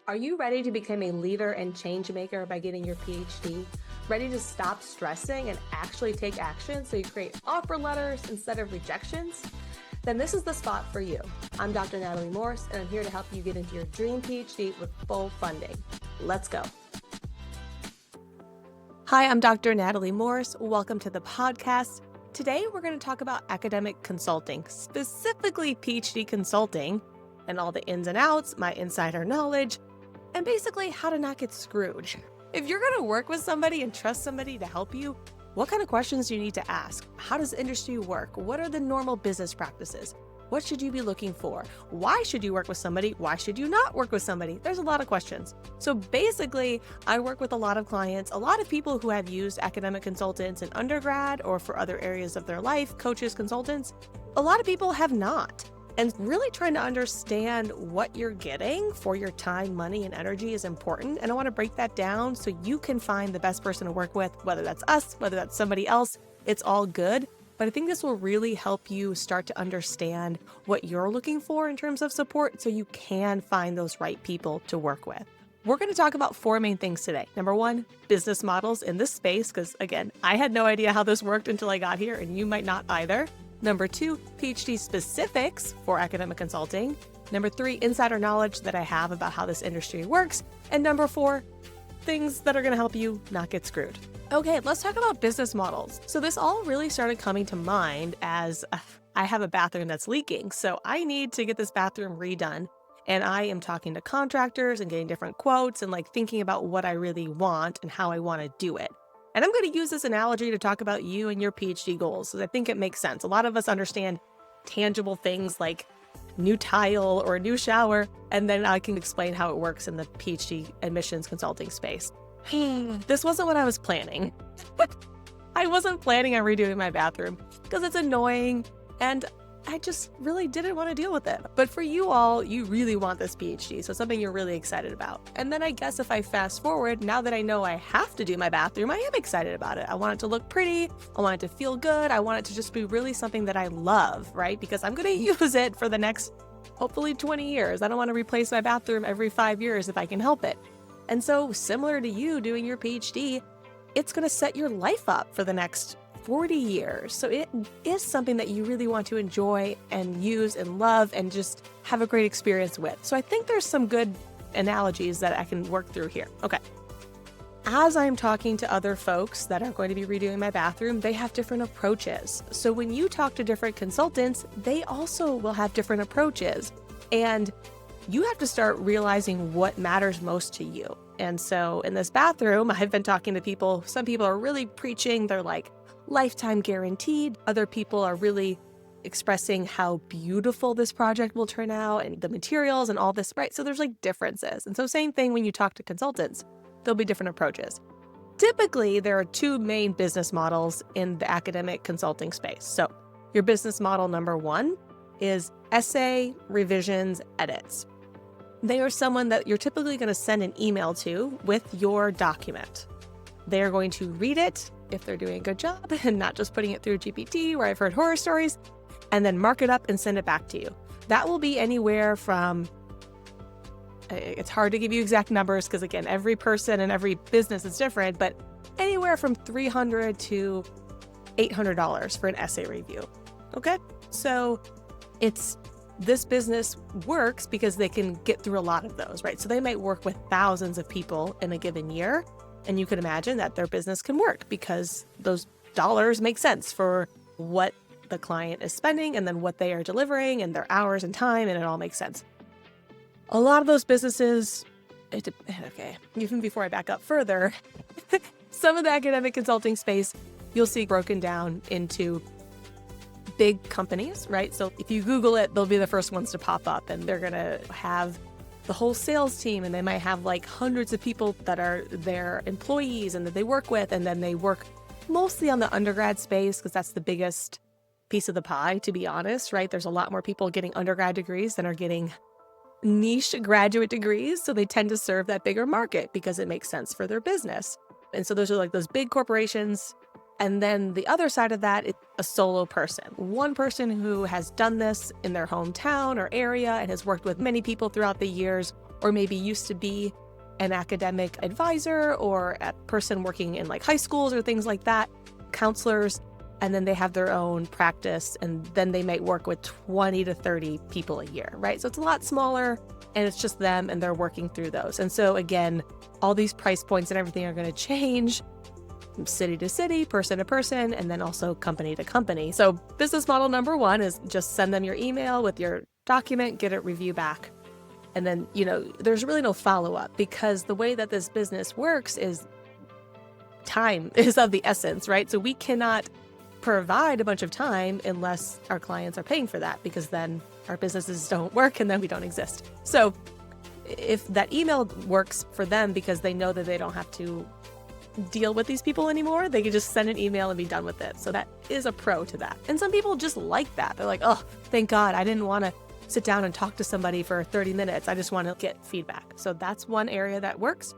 Are you ready to become a leader and change maker by getting your PhD? Ready to stop stressing and actually take action so you create offer letters instead of rejections? Then this is the spot for you. I'm Dr. Natalie Morse, and I'm here to help you get into your dream PhD with full funding. Let's go. Hi, I'm Dr. Natalie Morse. Welcome to the podcast. Today, we're going to talk about academic consulting, specifically PhD consulting, and all the ins and outs, my insider knowledge, and basically how to not get screwed. If you're going to work with somebody and trust somebody to help you, what kind of questions do you need to ask? How does the industry work? What are the normal business practices? What should you be looking for? Why should you work with somebody? Why should you not work with somebody? There's a lot of questions. So basically, I work with a lot of clients, a lot of people who have used academic consultants in undergrad or for other areas of their life, coaches, consultants. A lot of people have not. And really trying to understand what you're getting for your time, money, and energy is important. And I want to break that down so you can find the best person to work with, whether that's us, whether that's somebody else. It's all good. But I think this will really help you start to understand what you're looking for in terms of support so you can find those right people to work with. We're going to talk about four main things today. Number one, business models in this space, because again, I had no idea how this worked until I got here, and you might not either. Number two, PhD specifics for academic consulting. Number three, insider knowledge that I have about how this industry works. And number four, things that are going to help you not get screwed. Okay, let's talk about business models. So this all really started coming to mind as I have a bathroom that's leaking. So I need to get this bathroom redone. And I am talking to contractors and getting different quotes and thinking about what I really want and how I want to do it. And I'm going to use this analogy to talk about you and your PhD goals, because I think it makes sense. A lot of us understand tangible things like new tile or a new shower, and then I can explain how it works in the PhD admissions consulting space. This wasn't what I was planning. I wasn't planning on redoing my bathroom because it's annoying, and I just really didn't want to deal with it. But for you all, you really want this PhD, so something you're really excited about. And then I guess if I fast forward, now that I know I have to do my bathroom, I am excited about it. I want it to look pretty. I want it to feel good. I want it to just be really something that I love, right? Because I'm going to use it for the next, hopefully 20 years. I don't want to replace my bathroom every 5 years if I can help it. And so similar to you doing your PhD, it's going to set your life up for the next 40 years. So it is something that you really want to enjoy and use and love and just have a great experience with. So I think there's some good analogies that I can work through here. Okay. As I'm talking to other folks that are going to be redoing my bathroom, they have different approaches. So when you talk to different consultants, they also will have different approaches. And you have to start realizing what matters most to you. And so in this bathroom, I've been talking to people. Some people are really preaching. They're like, lifetime guaranteed. Other people are really expressing how beautiful this project will turn out and the materials and all this, right? So there's differences. And so same thing when you talk to consultants, there'll be different approaches. Typically, there are two main business models in the academic consulting space. So your business model number one is essay, revisions, edits. They are someone that you're typically going to send an email to with your document. They're going to read it if they're doing a good job and not just putting it through GPT, where I've heard horror stories, and then mark it up and send it back to you. That will be anywhere from, it's hard to give you exact numbers because again, every person and every business is different, but anywhere from $300 to $800 for an essay review. Okay. So this business works because they can get through a lot of those, right? So they might work with thousands of people in a given year. And you can imagine that their business can work because those dollars make sense for what the client is spending and then what they are delivering and their hours and time, and it all makes sense. A lot of those businesses, even before I back up further, some of the academic consulting space, you'll see broken down into big companies, right? So if you Google it, they'll be the first ones to pop up, and they're going to have the whole sales team, and they might have hundreds of people that are their employees and that they work with, and then they work mostly on the undergrad space because that's the biggest piece of the pie, to be honest, right? There's a lot more people getting undergrad degrees than are getting niche graduate degrees, so they tend to serve that bigger market because it makes sense for their business. And so those are those big corporations. And then the other side of that is a solo person. One person who has done this in their hometown or area and has worked with many people throughout the years, or maybe used to be an academic advisor or a person working in like high schools or things like that, counselors, and then they have their own practice, and then they might work with 20 to 30 people a year, right? So it's a lot smaller, and it's just them, and they're working through those. And so again, all these price points and everything are going to change from city to city, person to person, and then also company to company. So business model number one is just send them your email with your document, get it review back. And then, there's really no follow-up, because the way that this business works is time is of the essence, right? So we cannot provide a bunch of time unless our clients are paying for that, because then our businesses don't work and then we don't exist. So if that email works for them because they know that they don't have to deal with these people anymore, they can just send an email and be done with it. So that is a pro to that. And some people just like that. They're like, oh, thank God, I didn't want to sit down and talk to somebody for 30 minutes. I just want to get feedback. So that's one area that works.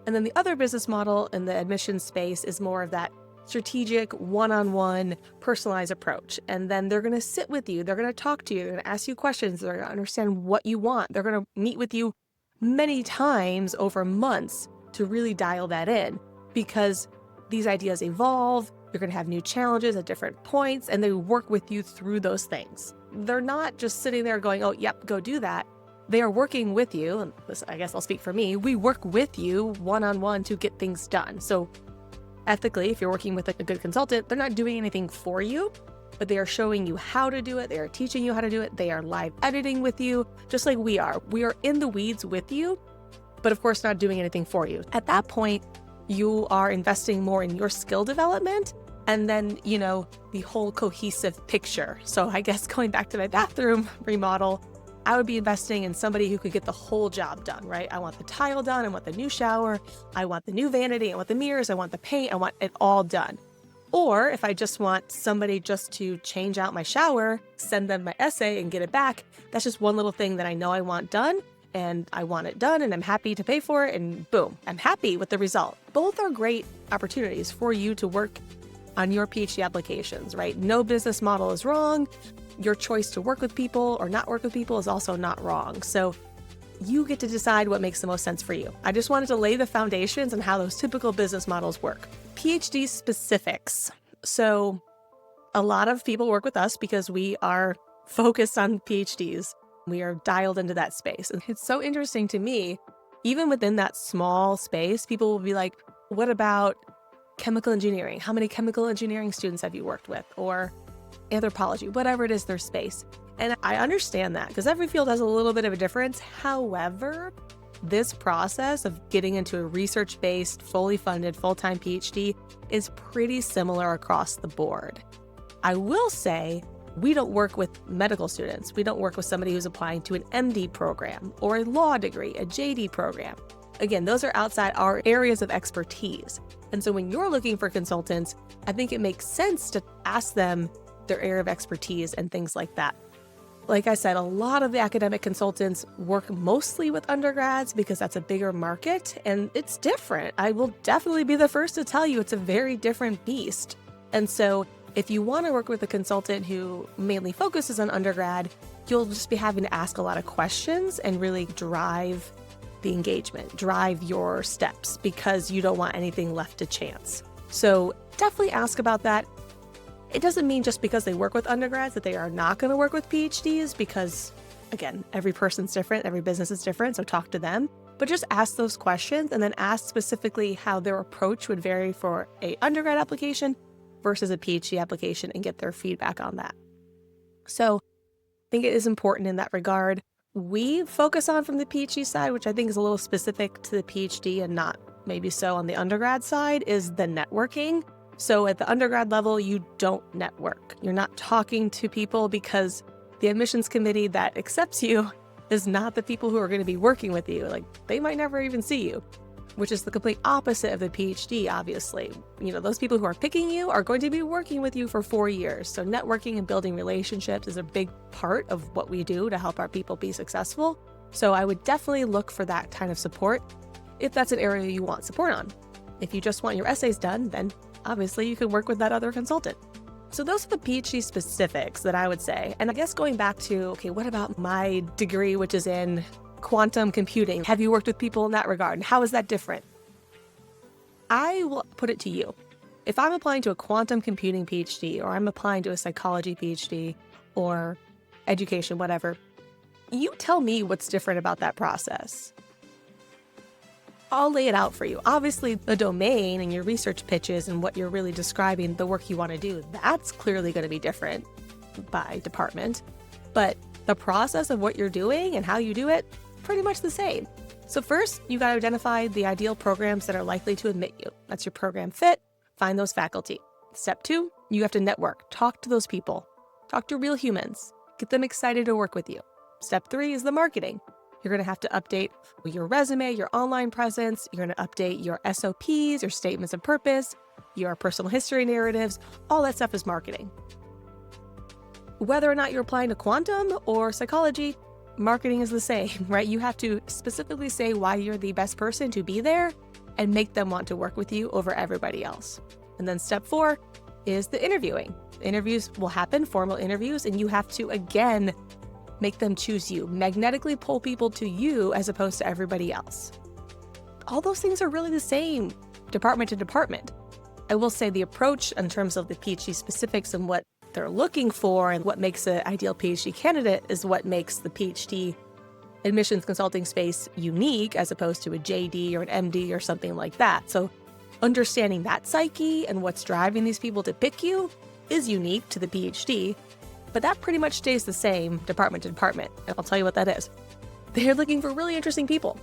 And then the other business model in the admissions space is more of that strategic, one-on-one, personalized approach. And then they're going to sit with you. They're going to talk to you. They're going to ask you questions. They're going to understand what you want. They're going to meet with you many times over months to really dial that in, because these ideas evolve. You're going to have new challenges at different points, and they work with you through those things. They're not just sitting there going, oh, yep, go do that. They are working with you. And this, I guess I'll speak for me. We work with you one-on-one to get things done. So ethically, if you're working with a good consultant, they're not doing anything for you, but they are showing you how to do it. They are teaching you how to do it. They are live editing with you, just like we are. We are in the weeds with you, but of course not doing anything for you. At that point, you are investing more in your skill development and then, the whole cohesive picture. So I guess going back to my bathroom remodel, I would be investing in somebody who could get the whole job done, right? I want the tile done. I want the new shower. I want the new vanity. I want the mirrors. I want the paint. I want it all done. Or if I just want somebody just to change out my shower, send them my essay and get it back, that's just one little thing that I know I want done, and I want it done, and I'm happy to pay for it, and boom, I'm happy with the result. Both are great opportunities for you to work on your PhD applications, right? No business model is wrong. Your choice to work with people or not work with people is also not wrong. So you get to decide what makes the most sense for you. I just wanted to lay the foundations on how those typical business models work. PhD specifics. So a lot of people work with us because we are focused on PhDs. We are dialed into that space. And it's so interesting to me, even within that small space, people will be like, what about chemical engineering? How many chemical engineering students have you worked with? Or anthropology, whatever it is, their space. And I understand that because every field has a little bit of a difference. However, this process of getting into a research-based, fully funded, full-time PhD is pretty similar across the board. I will say we don't work with medical students. We don't work with somebody who's applying to an MD program or a law degree, a JD program. Again, those are outside our areas of expertise. And so when you're looking for consultants, I think it makes sense to ask them their area of expertise and things like that. Like I said, a lot of the academic consultants work mostly with undergrads because that's a bigger market and it's different. I will definitely be the first to tell you it's a very different beast. And so if you want to work with a consultant who mainly focuses on undergrad, you'll just be having to ask a lot of questions and really drive the engagement, drive your steps, because you don't want anything left to chance. So definitely ask about that. It doesn't mean just because they work with undergrads that they are not going to work with PhDs, because again, every person's different, every business is different, so talk to them. But just ask those questions and then ask specifically how their approach would vary for an undergrad application versus a PhD application and get their feedback on that. So I think it is important in that regard. We focus on from the PhD side, which I think is a little specific to the PhD and not maybe so on the undergrad side, is the networking. So at the undergrad level, you don't network. You're not talking to people because the admissions committee that accepts you is not the people who are going to be working with you. Like, they might never even see you, which is the complete opposite of the PhD, obviously. Those people who are picking you are going to be working with you for 4 years. So networking and building relationships is a big part of what we do to help our people be successful. So I would definitely look for that kind of support if that's an area you want support on. If you just want your essays done, then obviously you can work with that other consultant. So those are the PhD specifics that I would say. And I guess going back to, okay, what about my degree, which is in quantum computing. Have you worked with people in that regard? And how is that different? I will put it to you. If I'm applying to a quantum computing PhD, or I'm applying to a psychology PhD, or education, whatever, you tell me what's different about that process. I'll lay it out for you. Obviously, the domain and your research pitches and what you're really describing, the work you want to do, that's clearly going to be different by department. But the process of what you're doing and how you do it, pretty much the same. So first, you got to identify the ideal programs that are likely to admit you. That's your program fit. Find those faculty. Step 2, you have to network. Talk to those people. Talk to real humans. Get them excited to work with you. Step 3 is the marketing. You're going to have to update your resume, your online presence. You're going to update your SOPs, your statements of purpose, your personal history narratives. All that stuff is marketing. Whether or not you're applying to quantum or psychology, marketing is the same, right? You have to specifically say why you're the best person to be there and make them want to work with you over everybody else. And then step 4 is the interviewing. Interviews will happen, formal interviews, and you have to, again, make them choose you, magnetically pull people to you as opposed to everybody else. All those things are really the same, department to department. I will say the approach in terms of the PhD specifics and what they're looking for and what makes an ideal PhD candidate is what makes the PhD admissions consulting space unique as opposed to a JD or an MD or something like that. So understanding that psyche and what's driving these people to pick you is unique to the PhD, but that pretty much stays the same department to department. And I'll tell you what that is. They're looking for really interesting people.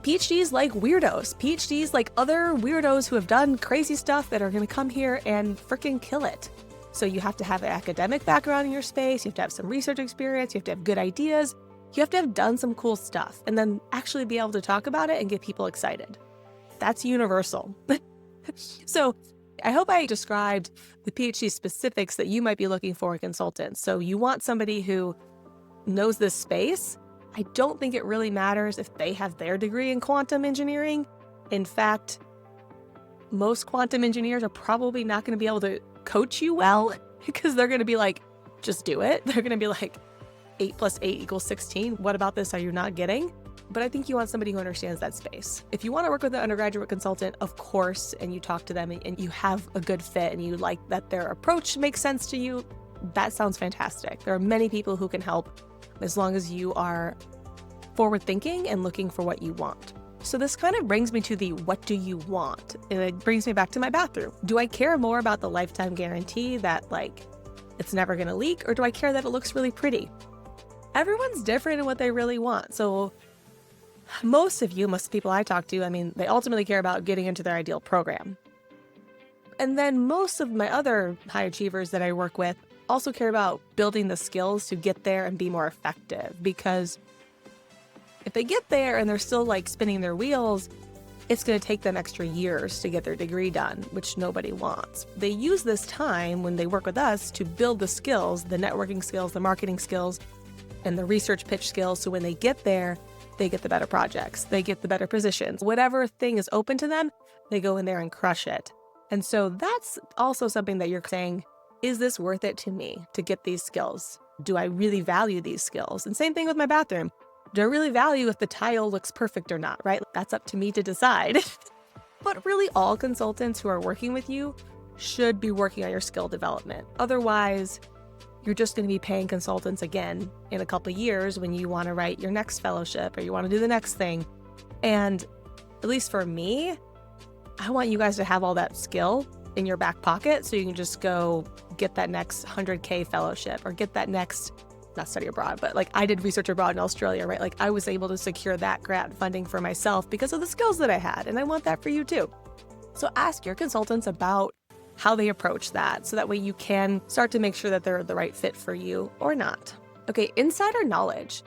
PhDs like weirdos. PhDs like other weirdos who have done crazy stuff that are going to come here and freaking kill it. So you have to have an academic background in your space. You have to have some research experience. You have to have good ideas. You have to have done some cool stuff and then actually be able to talk about it and get people excited. That's universal. So I hope I described the PhD specifics that you might be looking for in consultants. So you want somebody who knows this space. I don't think it really matters if they have their degree in quantum engineering. In fact, most quantum engineers are probably not going to be able to coach you well because they're going to be like, just do it. They're going to be like, 8 + 8 = 16. What about this are you not getting? But I think you want somebody who understands that space. If you want to work with an undergraduate consultant, of course, and you talk to them and you have a good fit and you like that their approach makes sense to you, that sounds fantastic. There are many people who can help as long as you are forward thinking and looking for what you want. So this kind of brings me to the what do you want? And it brings me back to my bathroom. Do I care more about the lifetime guarantee that like it's never going to leak, or do I care that it looks really pretty? Everyone's different in what they really want. So most people I talk to, I mean, they ultimately care about getting into their ideal program. And then most of my other high achievers that I work with also care about building the skills to get there and be more effective. Because if they get there and they're still like spinning their wheels, it's going to take them extra years to get their degree done, which nobody wants. They use this time when they work with us to build the skills, the networking skills, the marketing skills, and the research pitch skills. So when they get there, they get the better projects, they get the better positions. Whatever thing is open to them, they go in there and crush it. And so that's also something that you're saying, is this worth it to me to get these skills? Do I really value these skills? And same thing with my bathroom. Do I really value if the tile looks perfect or not, right? That's up to me to decide. But really all consultants who are working with you should be working on your skill development. Otherwise, you're just going to be paying consultants again in a couple of years when you want to write your next fellowship or you want to do the next thing. And at least for me, I want you guys to have all that skill in your back pocket so you can just go get that next 100K fellowship or get that next, not study abroad, but like I did research abroad in Australia, right? Like I was able to secure that grant funding for myself because of the skills that I had. And I want that for you too. So ask your consultants about how they approach that so that way you can start to make sure that they're the right fit for you or not. Okay, insider knowledge.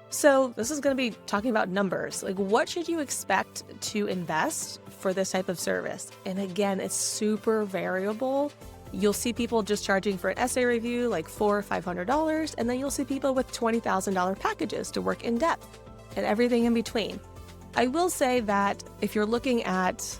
So this is going to be talking about numbers. Like what should you expect to invest for this type of service? And again, it's super variable. You'll see people just charging for an essay review like $400 or $500, and then you'll see people with $20,000 packages to work in depth and everything in between. I will say that if you're looking at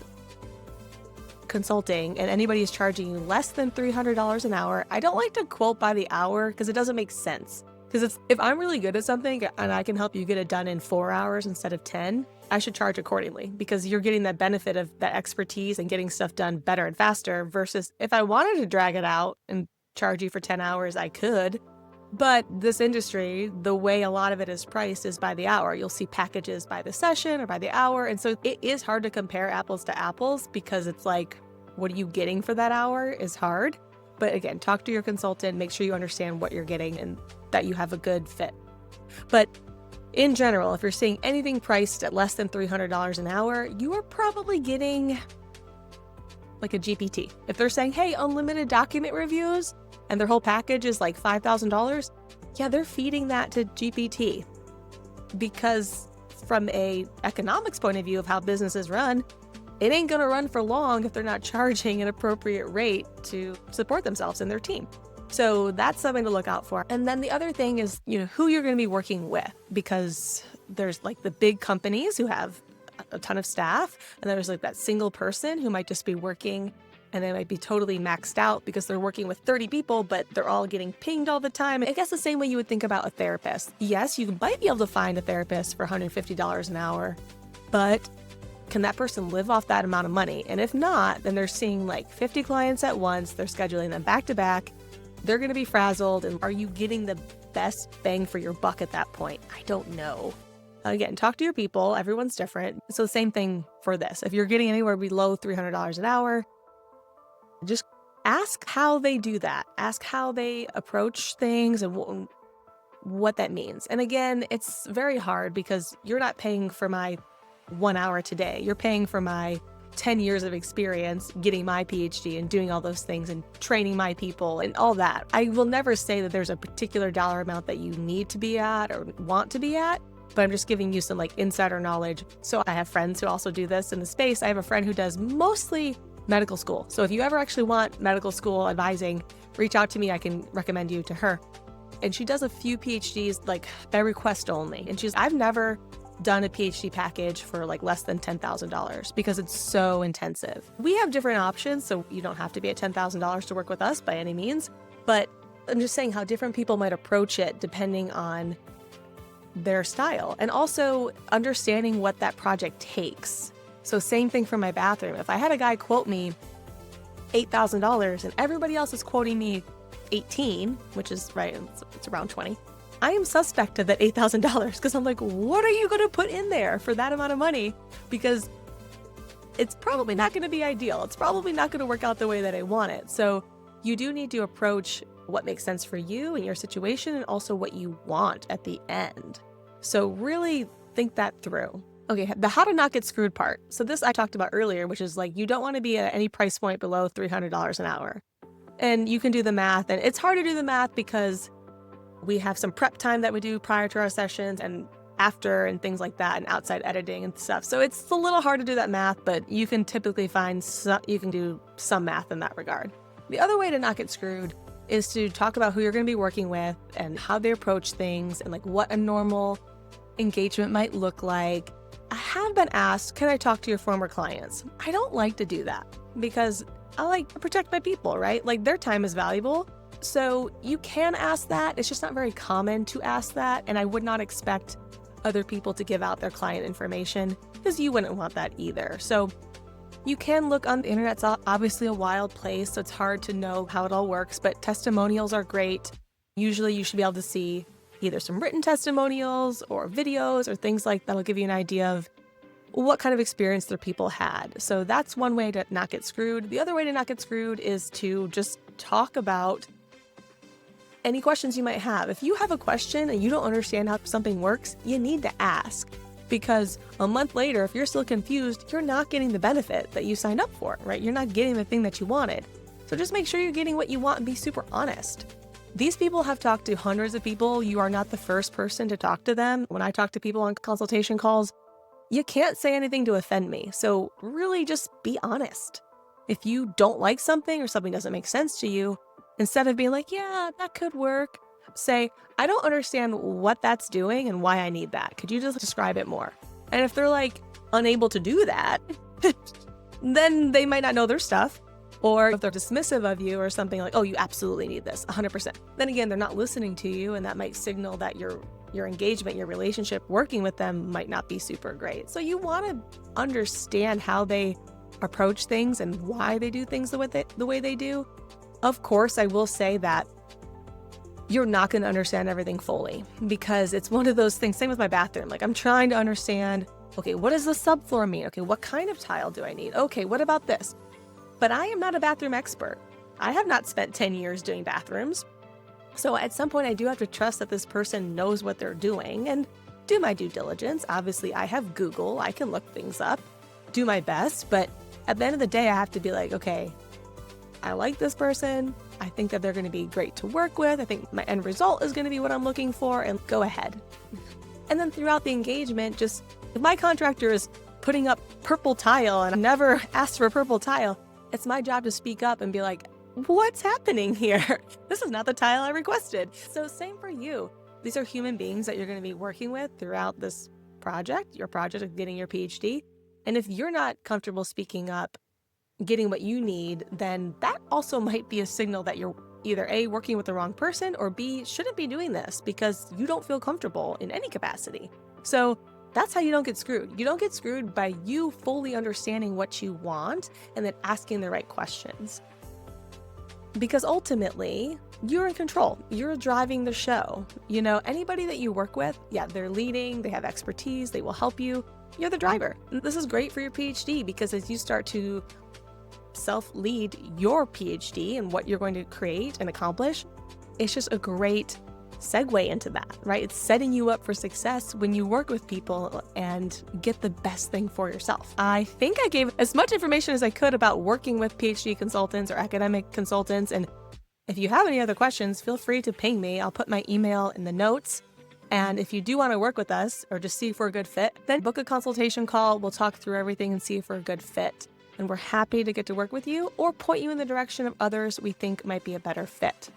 consulting and anybody is charging you less than $300 an hour, I don't like to quote by the hour because it doesn't make sense. Because if I'm really good at something and I can help you get it done in 4 hours instead of 10, I should charge accordingly because you're getting that benefit of that expertise and getting stuff done better and faster versus if I wanted to drag it out and charge you for 10 hours, I could. But this industry, the way a lot of it is priced is by the hour. You'll see packages by the session or by the hour. And so it is hard to compare apples to apples because it's like, what are you getting for that hour is hard. But again, talk to your consultant, make sure you understand what you're getting and that you have a good fit. But in general, if you're seeing anything priced at less than $300 an hour, you are probably getting like a GPT. If they're saying, hey, unlimited document reviews, and their whole package is like $5,000, yeah, they're feeding that to GPT. Because from a economics point of view of how businesses run, it ain't gonna run for long if they're not charging an appropriate rate to support themselves and their team. So that's something to look out for. And then the other thing is, who you're gonna be working with, because there's like the big companies who have a ton of staff, and there's like that single person who might just be working and they might be totally maxed out because they're working with 30 people, but they're all getting pinged all the time. I guess the same way you would think about a therapist. Yes, you might be able to find a therapist for $150 an hour, but can that person live off that amount of money? And if not, then they're seeing like 50 clients at once, they're scheduling them back to back, they're gonna be frazzled, and are you getting the best bang for your buck at that point? I don't know. Again, talk to your people, everyone's different. So the same thing for this. If you're getting anywhere below $300 an hour, just ask how they do that. Ask how they approach things and what that means. And again, it's very hard because you're not paying for my 1 hour today. You're paying for my 10 years of experience getting my PhD and doing all those things and training my people and all that. I will never say that there's a particular dollar amount that you need to be at or want to be at, but I'm just giving you some like insider knowledge. So I have friends who also do this in the space. I have a friend who does mostly medical school. So if you ever actually want medical school advising, reach out to me. I can recommend you to her. And she does a few PhDs like by request only. And I've never done a PhD package for like less than $10,000 because it's so intensive. We have different options, so you don't have to be at $10,000 to work with us by any means. But I'm just saying how different people might approach it depending on their style and also understanding what that project takes. So same thing for my bathroom. If I had a guy quote me $8,000 and everybody else is quoting me 18, which is right, it's around 20, I am suspect of that $8,000 because I'm like, what are you going to put in there for that amount of money? Because it's probably not going to be ideal. It's probably not going to work out the way that I want it. So you do need to approach what makes sense for you and your situation and also what you want at the end. So really think that through. Okay, the how to not get screwed part. So this I talked about earlier, which is like you don't want to be at any price point below $300 an hour. And you can do the math, and it's hard to do the math because we have some prep time that we do prior to our sessions and after and things like that and outside editing and stuff. So it's a little hard to do that math, but you can typically you can do some math in that regard. The other way to not get screwed is to talk about who you're going to be working with and how they approach things and like what a normal engagement might look like. I have been asked, can I talk to your former clients? I don't like to do that because I like to protect my people, right? Like their time is valuable. So you can ask that. It's just not very common to ask that. And I would not expect other people to give out their client information because you wouldn't want that either. So you can look on the internet. It's obviously a wild place, so it's hard to know how it all works, but testimonials are great. Usually you should be able to see either some written testimonials or videos or things like that'll give you an idea of what kind of experience their people had. So that's one way to not get screwed. The other way to not get screwed is to just talk about any questions you might have. If you have a question and you don't understand how something works, you need to ask. Because a month later, if you're still confused, you're not getting the benefit that you signed up for, right? You're not getting the thing that you wanted. So just make sure you're getting what you want and be super honest. These people have talked to hundreds of people. You are not the first person to talk to them. When I talk to people on consultation calls, you can't say anything to offend me. So really just be honest. If you don't like something or something doesn't make sense to you, instead of being like, yeah, that could work, say, I don't understand what that's doing and why I need that. Could you just describe it more? And if they're like unable to do that, then they might not know their stuff. Or if they're dismissive of you or something like, oh, you absolutely need this, 100%. Then again, they're not listening to you, and that might signal that your engagement, your relationship, working with them might not be super great. So you want to understand how they approach things and why they do things the way they do. Of course, I will say that you're not going to understand everything fully, because it's one of those things, same with my bathroom. Like, I'm trying to understand, okay, what does the subfloor mean? Okay, what kind of tile do I need? Okay, what about this? But I am not a bathroom expert. I have not spent 10 years doing bathrooms. So at some point, I do have to trust that this person knows what they're doing and do my due diligence. Obviously, I have Google. I can look things up, do my best. But at the end of the day, I have to be like, okay, I like this person. I think that they're going to be great to work with. I think my end result is going to be what I'm looking for, and go ahead. And then throughout the engagement, just if my contractor is putting up purple tile and I never asked for purple tile, it's my job to speak up and be like, what's happening here? This is not the tile I requested. So same for you. These are human beings that you're going to be working with throughout this project, your project of getting your PhD. And if you're not comfortable speaking up, getting what you need, then that also might be a signal that you're either A, working with the wrong person, or B, shouldn't be doing this because you don't feel comfortable in any capacity. So that's how you don't get screwed. You don't get screwed by you fully understanding what you want and then asking the right questions. Because ultimately, you're in control. You're driving the show. You know, anybody that you work with, yeah, they're leading, they have expertise, they will help you. You're the driver. This is great for your PhD, because as you start to self-lead your PhD and what you're going to create and accomplish, it's just a great segue into that, right? It's setting you up for success when you work with people and get the best thing for yourself. I think I gave as much information as I could about working with PhD consultants or academic consultants. And if you have any other questions, feel free to ping me. I'll put my email in the notes. And if you do want to work with us or just see if we're a good fit, then book a consultation call. We'll talk through everything and see if we're a good fit. And we're happy to get to work with you or point you in the direction of others we think might be a better fit.